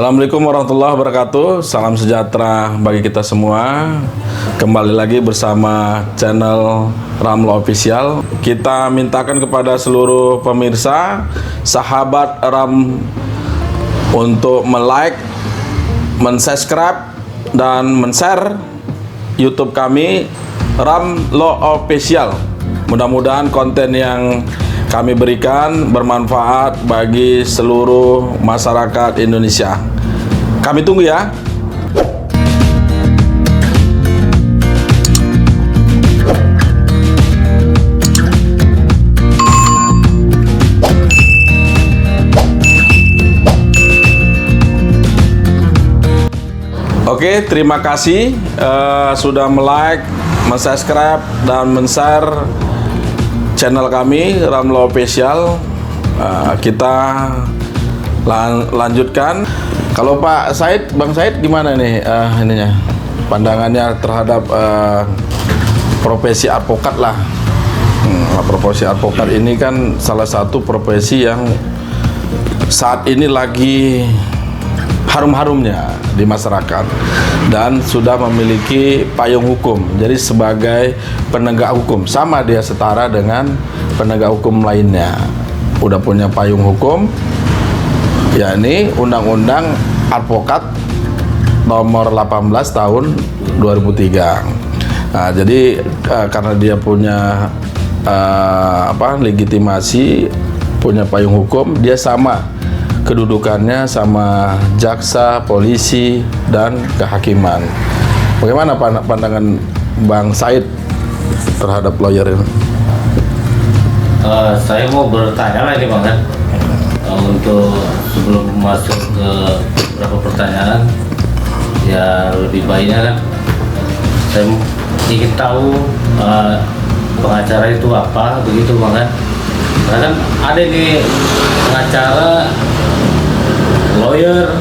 Assalamualaikum warahmatullahi wabarakatuh. Salam sejahtera bagi kita semua. Kembali lagi bersama channel Ramlo Official. Kita mintakan kepada seluruh pemirsa, sahabat Ram, untuk like, subscribe dan share YouTube kami Ramlo Official. Mudah-mudahan konten yang kami berikan bermanfaat bagi seluruh masyarakat Indonesia. Kami tunggu ya. Oke, terima kasih sudah like, subscribe dan share channel kami Ramlo Official. Kita lanjutkan. Kalau Pak Said, Bang Said gimana nih ininya pandangannya terhadap profesi advokat lah. Profesi advokat ini kan salah satu profesi yang saat ini lagi harum-harumnya di masyarakat dan sudah memiliki payung hukum. Jadi sebagai penegak hukum, sama dia setara dengan penegak hukum lainnya. Udah punya payung hukum, yakni Undang-Undang Advokat nomor 18 tahun 2003. Nah, jadi karena dia punya legitimasi, punya payung hukum, dia sama kedudukannya sama jaksa, polisi, dan kehakiman. Bagaimana pandangan Bang Said terhadap lawyer ini? Saya mau bertanya lagi Bang kan, untuk sebelum masuk ke beberapa pertanyaan, ya lebih baiknya kan saya ingin tahu pengacara itu apa, begitu Bang kan? Karena kan ada nih pengacara, lawyer,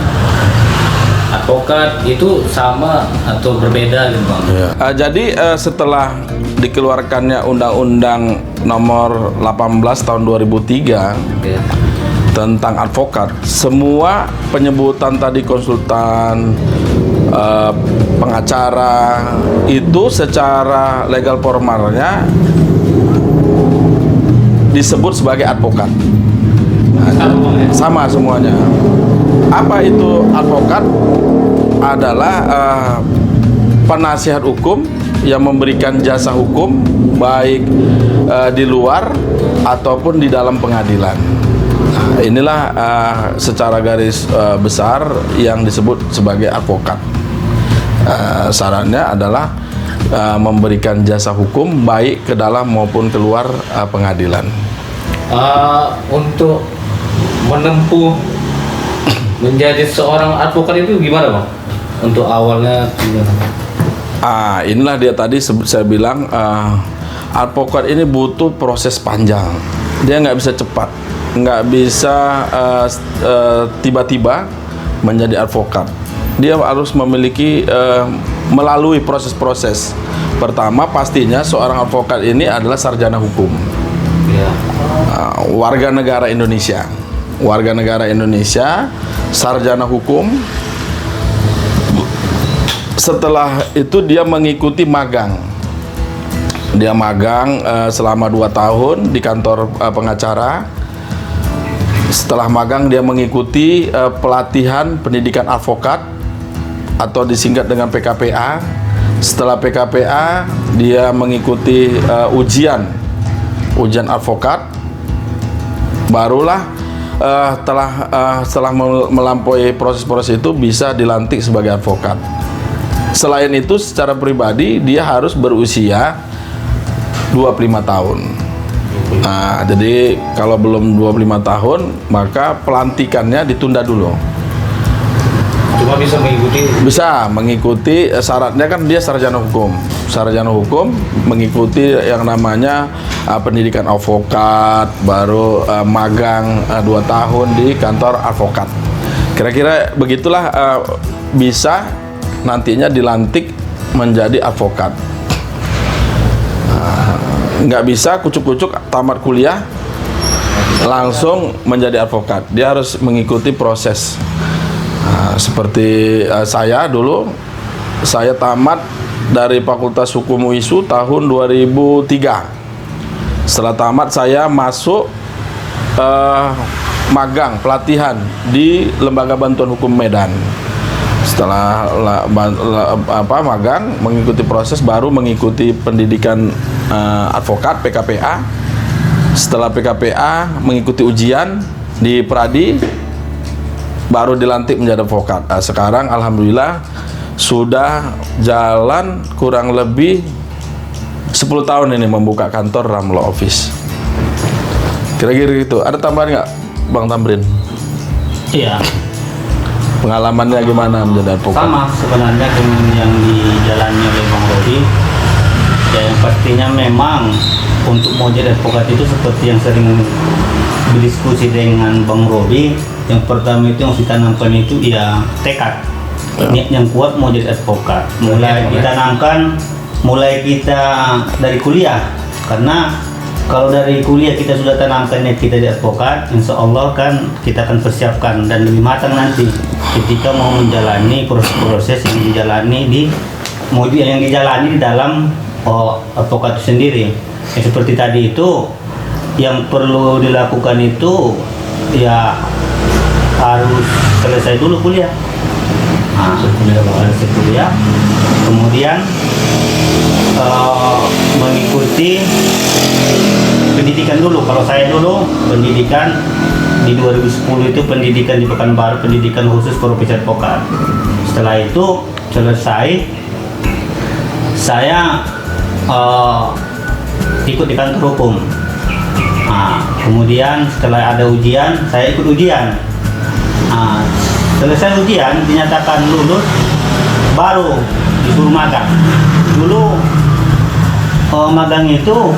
advokat itu sama atau berbeda gitu Bang? Jadi setelah dikeluarkannya Undang-Undang nomor 18 tahun 2003 tentang advokat, semua penyebutan tadi konsultan, pengacara itu secara legal formalnya disebut sebagai advokat. Sama semuanya. Apa itu advokat? Adalah penasihat hukum yang memberikan jasa hukum baik di luar ataupun di dalam pengadilan. Nah, inilah secara garis besar yang disebut sebagai advokat. Syaratnya adalah memberikan jasa hukum baik ke dalam maupun keluar pengadilan. Untuk menempuh menjadi seorang advokat itu gimana Bang? Untuk awalnya gimana? Inilah dia tadi saya bilang, advokat ini butuh proses panjang. Dia nggak bisa cepat, nggak bisa tiba-tiba menjadi advokat. Dia harus memiliki melalui proses-proses. Pertama, pastinya seorang advokat ini adalah sarjana hukum, warga negara Indonesia, sarjana hukum. Setelah itu dia mengikuti magang. Dia magang selama 2 tahun di kantor pengacara. Setelah magang dia mengikuti pelatihan pendidikan advokat atau disingkat dengan PKPA. Setelah PKPA dia mengikuti ujian advokat. Barulah setelah melampaui proses-proses itu bisa dilantik sebagai advokat. Selain itu secara pribadi dia harus berusia 25 tahun. Nah, jadi kalau belum 25 tahun maka pelantikannya ditunda dulu. Cuma bisa mengikuti syaratnya kan dia sarjana hukum mengikuti yang namanya pendidikan advokat, baru magang 2 tahun di kantor advokat. Kira-kira begitulah bisa nantinya dilantik menjadi advokat. Nggak bisa kucuk-kucuk tamat kuliah langsung menjadi advokat. Dia harus mengikuti proses. Seperti saya dulu, saya tamat dari Fakultas Hukum UISU tahun 2003. Setelah tamat saya masuk magang pelatihan di Lembaga Bantuan Hukum Medan. Setelah magang, mengikuti proses, baru mengikuti pendidikan advokat PKPA. Setelah PKPA mengikuti ujian di Pradi, baru dilantik menjadi advokat. Sekarang alhamdulillah sudah jalan kurang lebih 10 tahun ini membuka kantor Ram Law Office. Kira-kira gitu. Ada tambahan nggak, Bang Tamrin? Iya, Pengalamannya gimana menjadi advokat? sama sebenarnya dengan yang dijalani oleh Bang Robi. Ya, yang pastinya memang untuk mau jadi advokat itu seperti yang sering berdiskusi dengan Bang Robi, yang pertama itu yang ditanamkan itu ya tekad, niat yang kuat mau jadi advokat. Mulai ditanamkan, mulai kita dari kuliah, karena kalau dari kuliah kita sudah tanamkan niat kita jadi advokat, insya Allah kan kita akan persiapkan dan lebih matang nanti ketika mau menjalani proses-proses yang dijalani di dalam advokat itu sendiri. Ya, seperti tadi itu yang perlu dilakukan itu ya harus selesai dulu kuliah. Selesai kuliah, kemudian mengikuti pendidikan dulu. Kalau saya dulu pendidikan di 2010 itu pendidikan di Pekanbaru, pendidikan khusus profesi advokat. Setelah itu selesai, saya ikut di kantor hukum. Kemudian setelah ada ujian, saya ikut ujian. Selesai ujian, dinyatakan lulus, baru disuruh magang. Dulu magang itu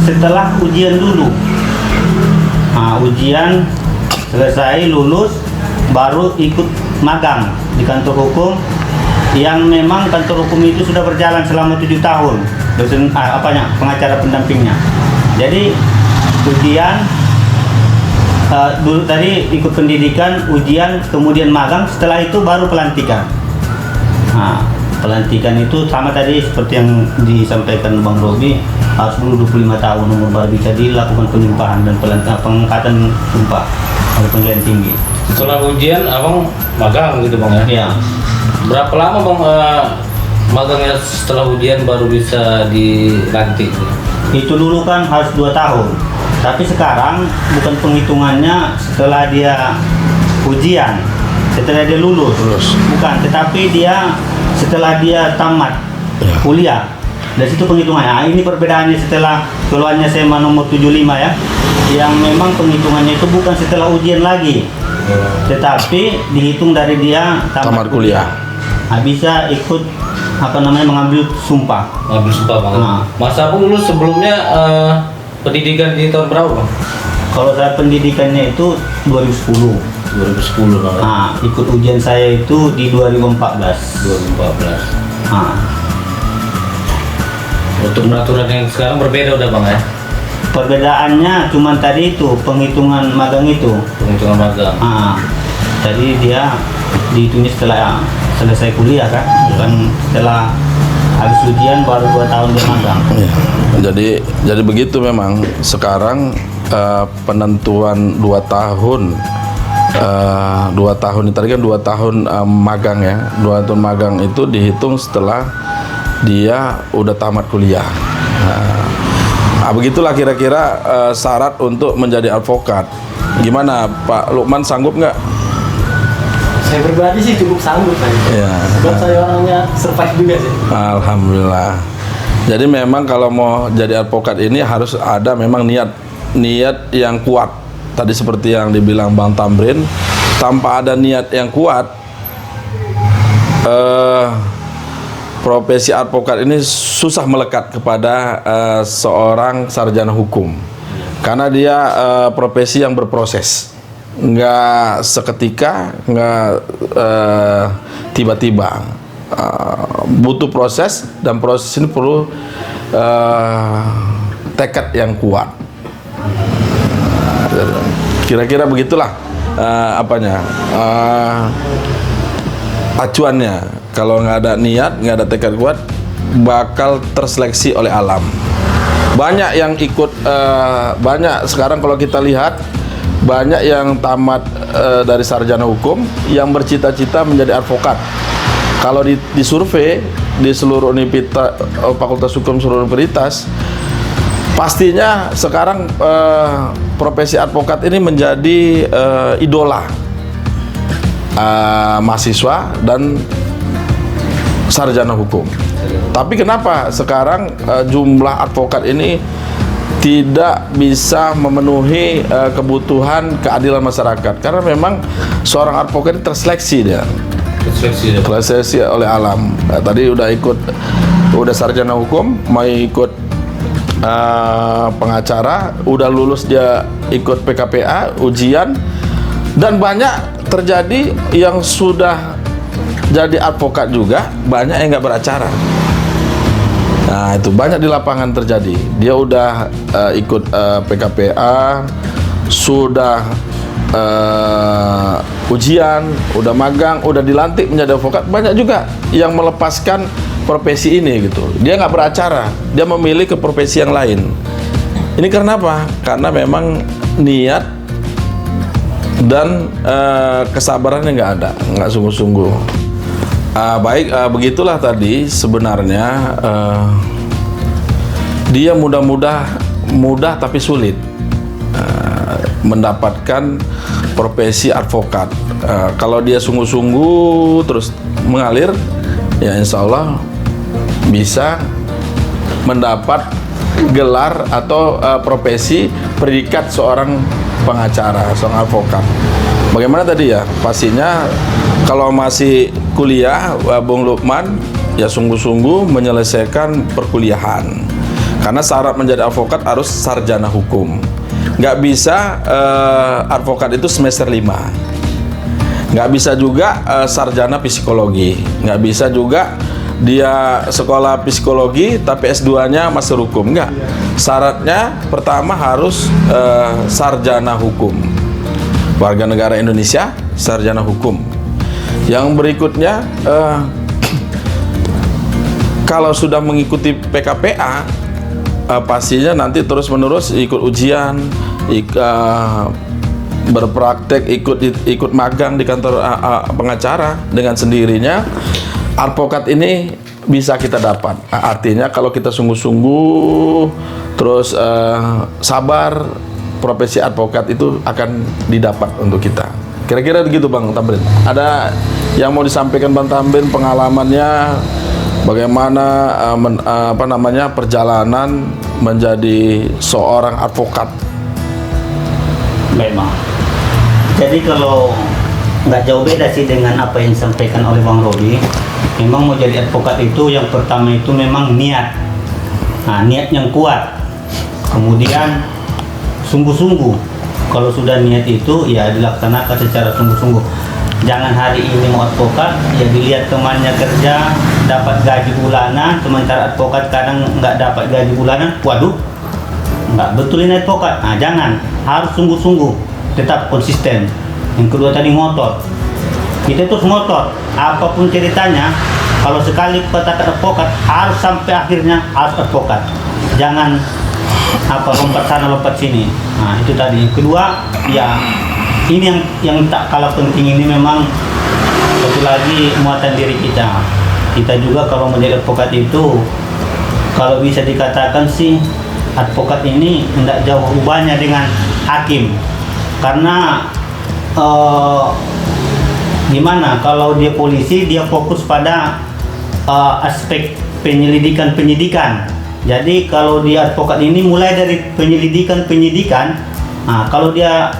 setelah ujian dulu. Ujian selesai, lulus, baru ikut magang di kantor hukum, yang memang kantor hukum itu sudah berjalan selama 7 tahun. Dosen pengacara pendampingnya. Jadi ujian dulu tadi ikut pendidikan, ujian, kemudian magang, setelah itu baru pelantikan. Pelantikan itu sama tadi seperti yang disampaikan Bang Robi, harus dulu 25 tahun umur baru bisa dilakukan penyumpahan dan pengangkatan sumpah oleh pengadilan tinggi. Setelah ujian abang magang gitu bang ya? Iya. Berapa lama bang magangnya setelah ujian baru bisa dilantik? Itu dulu kan harus 2 tahun. Tapi sekarang bukan penghitungannya setelah dia ujian, setelah dia lulus. Bukan, tetapi dia setelah dia tamat kuliah. Dari situ penghitungannya. Ini perbedaannya setelah keluarnya SMA nomor 75 ya. Yang memang penghitungannya itu bukan setelah ujian lagi, tetapi dihitung dari dia tamat kuliah. Bisa ikut mengambil sumpah. Mengambil sumpah bang. Mas Abung lulus sebelumnya pendidikan di tahun berapa bang? Kalau saya pendidikannya itu 2010. 2010 bang. Ikut ujian saya itu di 2014. Untuk peraturan yang sekarang berbeda udah bang ya? Perbedaannya cuma tadi itu penghitungan magang itu. Penghitungan magang. Jadi dia dihitungnya setelah selesai kuliah kan, bukan setelah habis ujian baru 2 tahun dia magang. Jadi begitu memang sekarang penentuan 2 tahun. 2 tahun tadi kan 2 tahun magang ya. 2 tahun magang itu dihitung setelah dia udah tamat kuliah. Begitulah kira-kira syarat untuk menjadi advokat. Gimana Pak Lukman, sanggup nggak? Saya pribadi sih cukup sanggup kan. Ya. Sebab saya orangnya survive juga sih. Alhamdulillah. Jadi memang kalau mau jadi advokat ini harus ada memang niat yang kuat. Tadi seperti yang dibilang Bang Tamrin, tanpa ada niat yang kuat, profesi advokat ini susah melekat kepada seorang sarjana hukum, karena dia profesi yang berproses, nggak seketika, nggak tiba-tiba, butuh proses, dan proses ini perlu tekad yang kuat. Kira-kira begitulah acuannya. Kalau nggak ada niat, nggak ada tekad kuat, bakal terseleksi oleh alam. Banyak yang ikut, banyak sekarang kalau kita lihat, banyak yang tamat dari sarjana hukum yang bercita-cita menjadi advokat. Kalau di survei di seluruh universitas, fakultas hukum seluruh universitas, pastinya sekarang profesi advokat ini menjadi idola mahasiswa dan sarjana hukum. Tapi kenapa sekarang jumlah advokat ini tidak bisa memenuhi kebutuhan keadilan masyarakat? Karena memang seorang advokat terseleksi dia. Terseleksi oleh alam. Nah, tadi udah sarjana hukum, mau ikut pengacara, udah lulus dia ikut PKPA, ujian, dan banyak terjadi yang sudah jadi advokat juga, banyak yang nggak beracara. Nah, itu banyak di lapangan terjadi. Dia udah ikut PKPA, sudah ujian, udah magang, udah dilantik menjadi advokat. Banyak juga yang melepaskan profesi ini gitu. Dia nggak beracara, dia memilih ke profesi yang lain. Ini karena apa? Karena memang niat dan kesabarannya nggak ada, nggak sungguh-sungguh. Baik, begitulah tadi sebenarnya dia mudah tapi sulit mendapatkan profesi advokat. Kalau dia sungguh-sungguh terus mengalir, ya insya Allah bisa mendapat gelar atau profesi predikat seorang pengacara, seorang advokat. Bagaimana tadi ya? Pastinya kalau masih kuliah, Bung Lukman ya sungguh-sungguh menyelesaikan perkuliahan. Karena syarat menjadi advokat harus sarjana hukum. Nggak bisa advokat itu semester 5. Nggak bisa juga sarjana psikologi. Nggak bisa juga dia sekolah psikologi tapi S2-nya master hukum. Nggak. Syaratnya pertama harus sarjana hukum. Warga negara Indonesia, sarjana hukum. Yang berikutnya, kalau sudah mengikuti PKPA, pastinya nanti terus-menerus ikut ujian, berpraktek, ikut magang di kantor pengacara. Dengan sendirinya, advokat ini bisa kita dapat. Artinya kalau kita sungguh-sungguh, terus sabar, profesi advokat itu akan didapat untuk kita. Kira-kira begitu Bang Tamrin. Ada yang mau disampaikan Bang Tamrin, pengalamannya bagaimana perjalanan menjadi seorang advokat? Memang. Jadi kalau nggak jauh beda sih dengan apa yang disampaikan oleh Bang Robi. Memang mau jadi advokat itu yang pertama itu memang niat. Nah, niat yang kuat. Kemudian sungguh-sungguh. Kalau sudah niat itu ya dilaksanakan secara sungguh-sungguh. Jangan hari ini mau advokat ya dilihat temannya kerja dapat gaji bulanan, sementara advokat kadang nggak dapat gaji bulanan. Waduh, nggak betul ini advokat. Nah, jangan, harus sungguh-sungguh, tetap konsisten. Yang kedua tadi ngotot. Kita terus ngotot, apapun ceritanya. Kalau sekali katakan advokat harus sampai akhirnya harus advokat. Jangan lompat sana lompat sini. Nah, itu tadi. Kedua, ya ini yang tak kalah penting, ini memang satu lagi muatan diri kita. Kita juga kalau menjadi advokat itu, kalau bisa dikatakan sih advokat ini tidak jauh ubahnya dengan hakim. Karena gimana, kalau dia polisi dia fokus pada aspek penyidikan. Jadi kalau dia advokat ini mulai dari penyidikan. Nah, kalau dia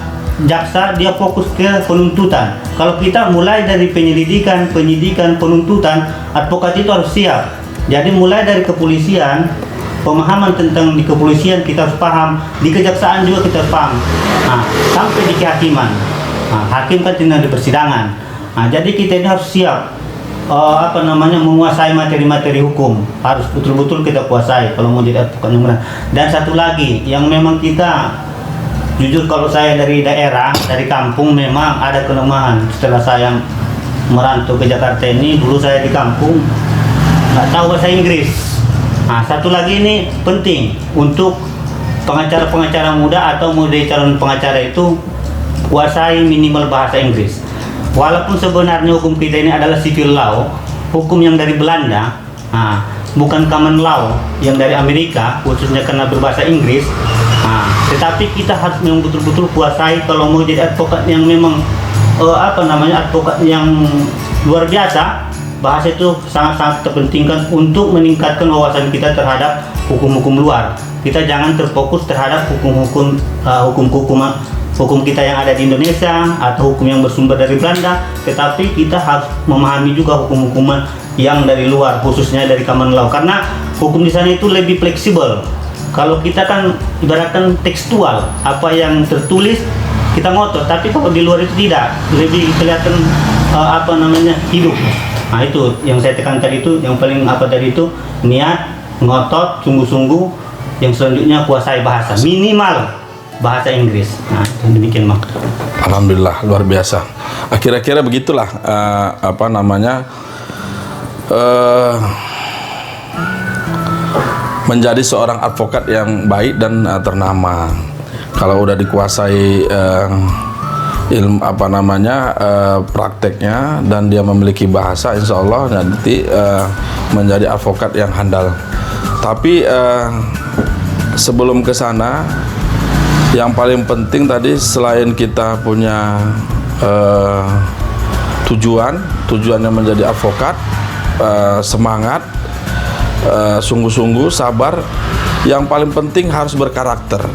jaksa dia fokus ke penuntutan. Kalau kita mulai dari penyidikan, penuntutan, advokat itu harus siap. Jadi mulai dari kepolisian, pemahaman tentang di kepolisian kita harus paham, di kejaksaan juga kita harus paham. Nah, sampai di kehakiman. Nah, hakim kan tinggal di persidangan. Nah, jadi kita ini harus siap. Menguasai materi-materi hukum, harus betul-betul kita kuasai kalau mau jadi advokat yang benar. Dan satu lagi yang memang kita jujur, kalau saya dari daerah, dari kampung, memang ada kelemahan setelah saya merantau ke Jakarta ini, dulu saya di kampung nggak tahu bahasa Inggris. Nah, satu lagi ini penting untuk pengacara-pengacara muda atau mau jadi calon pengacara itu kuasai minimal bahasa Inggris. Walaupun sebenarnya hukum kita ini adalah civil law, hukum yang dari Belanda, bukan common law yang dari Amerika, khususnya karena berbahasa Inggris. Tetapi kita harus memang betul-betul kuasai kalau mau jadi advokat yang memang advokat yang luar biasa. Bahasa itu sangat-sangat terpentingkan untuk meningkatkan wawasan kita terhadap hukum-hukum luar. Kita jangan terfokus terhadap hukum kita yang ada di Indonesia atau hukum yang bersumber dari Belanda, tetapi kita harus memahami juga hukum-hukuman yang dari luar, khususnya dari common law, karena hukum di sana itu lebih fleksibel. Kalau kita kan ibaratkan tekstual, apa yang tertulis kita ngotot, tapi kalau di luar itu tidak, lebih kelihatan hidup. Nah, itu yang saya tekan tadi, itu yang paling tadi itu niat, ngotot, sungguh-sungguh. Yang selanjutnya kuasai bahasa, minimal bahasa Inggris. Nah, demikian Mak. Alhamdulillah, luar biasa. Kira-kira begitulah menjadi seorang advokat yang baik dan ternama. Kalau udah dikuasai ilmu prakteknya dan dia memiliki bahasa, insya Allah nanti menjadi advokat yang handal. Tapi sebelum ke sana, yang paling penting tadi selain kita punya tujuannya menjadi advokat, semangat, sungguh-sungguh, sabar. Yang paling penting harus berkarakter.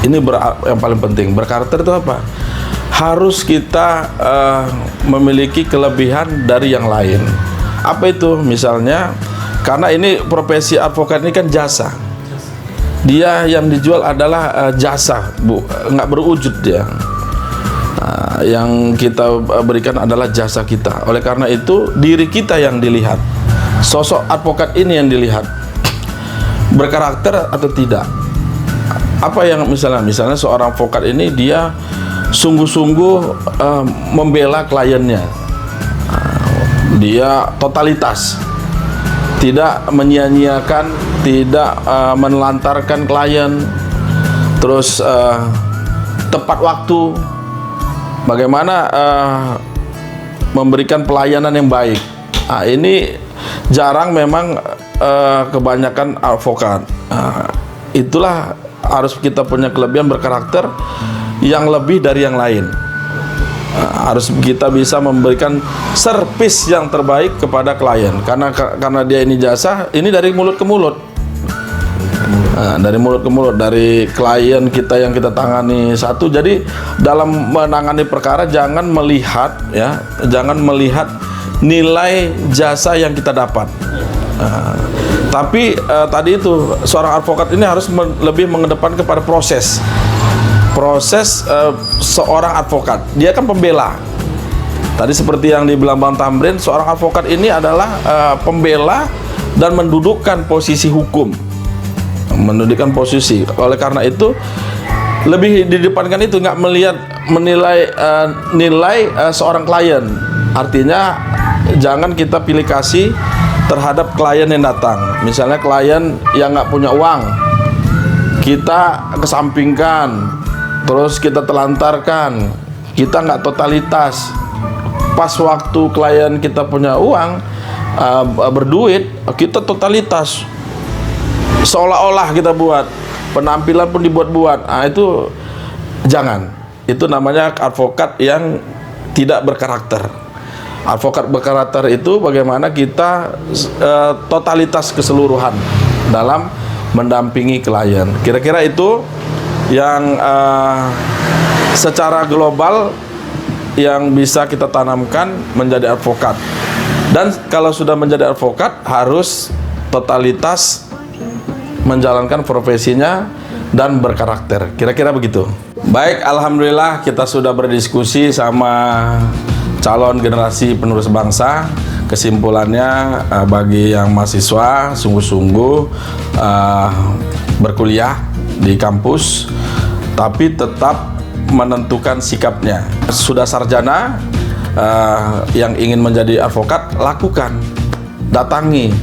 Ini yang paling penting. Berkarakter itu apa? Harus kita memiliki kelebihan dari yang lain. Apa itu? Misalnya, karena ini profesi advokat ini kan jasa. Dia yang dijual adalah jasa, nggak berwujud dia. Yang kita berikan adalah jasa kita. Oleh karena itu, diri kita yang dilihat. Sosok advokat ini yang dilihat. Berkarakter atau tidak. Apa yang misalnya seorang advokat ini dia sungguh-sungguh membela kliennya. Dia totalitas, tidak menyia-nyiakan, tidak menelantarkan klien, terus tepat waktu. Bagaimana memberikan pelayanan yang baik. Ini jarang memang kebanyakan advokat. Itulah harus kita punya kelebihan berkarakter yang lebih dari yang lain. Harus kita bisa memberikan servis yang terbaik kepada klien, karena dia ini jasa, ini dari mulut ke mulut. Dari mulut ke mulut, dari klien kita yang kita tangani satu. Jadi dalam menangani perkara jangan melihat nilai jasa yang kita dapat. Tapi tadi itu seorang advokat ini harus lebih mengedepan kepada proses seorang advokat. Dia kan pembela. Tadi seperti yang dibilang Bang Tamrin, seorang advokat ini adalah pembela dan mendudukkan posisi hukum, mendudukkan posisi. Oleh karena itu lebih didepankan itu, nggak menilai seorang klien. Artinya jangan kita pilih kasih terhadap klien yang datang. Misalnya klien yang nggak punya uang, kita kesampingkan, terus kita telantarkan, kita nggak totalitas. Pas waktu klien kita punya uang, berduit, kita totalitas, seolah-olah kita buat, penampilan pun dibuat-buat. Itu jangan. Itu namanya advokat yang tidak berkarakter. Advokat berkarakter itu bagaimana kita totalitas keseluruhan dalam mendampingi klien. Kira-kira itu yang secara global yang bisa kita tanamkan menjadi advokat. Dan kalau sudah menjadi advokat harus totalitas menjalankan profesinya dan berkarakter. Kira-kira begitu. Baik, alhamdulillah kita sudah berdiskusi sama calon generasi penerus bangsa. Kesimpulannya, bagi yang mahasiswa sungguh-sungguh berkuliah di kampus, tapi tetap menentukan sikapnya. Sudah sarjana, yang ingin menjadi advokat, lakukan, datangi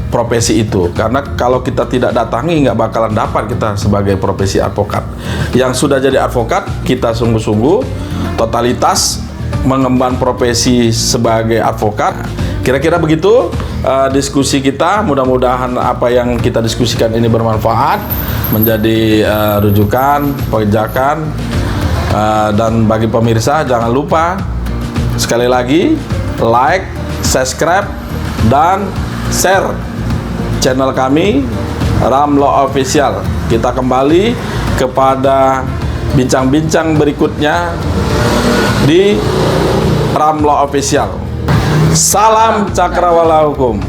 profesi itu, karena kalau kita tidak datangi nggak bakalan dapat kita sebagai profesi advokat. Yang sudah jadi advokat, kita sungguh-sungguh totalitas mengemban profesi sebagai advokat. Kira-kira begitu diskusi kita. Mudah-mudahan apa yang kita diskusikan ini bermanfaat, menjadi rujukan, pijakan, dan bagi pemirsa jangan lupa sekali lagi like, subscribe, dan share channel kami Ram Law Official. Kita kembali kepada bincang-bincang berikutnya di Ram Law Official. Salam Cakrawala Hukum.